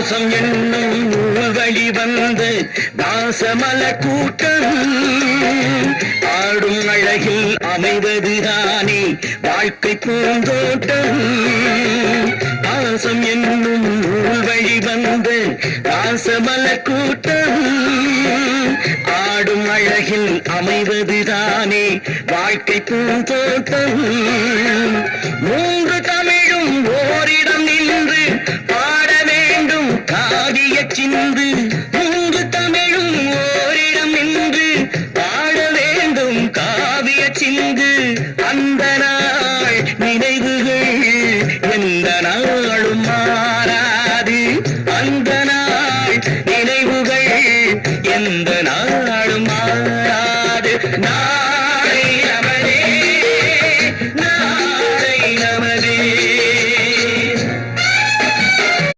பாசம் என்னும் வழி வந்து தாசமல கூட்டம் ஆடும் அழகில் அமைவதுதானே வாழ்க்கை பூந்தோட்டம். பாசம் என்னும் வழி வந்து தாசமல கூட்டம் ஆடும் அழகில் அமைவதுதானே வாழ்க்கை பூந்தோட்டம். மூன்று தமிழும் ஓரிடம் நின்று பாட வேண்டும் காவிய சிந்து. மூன்று தமிழும் ஓரிடம் நின்று பாட வேண்டும் காவிய சிந்து. அந்த நாள் நினைவுகள் எந்த நாளும் மாறாது. அந்த நாள் நினைவுகள் எந்த நாளும் மாறாது.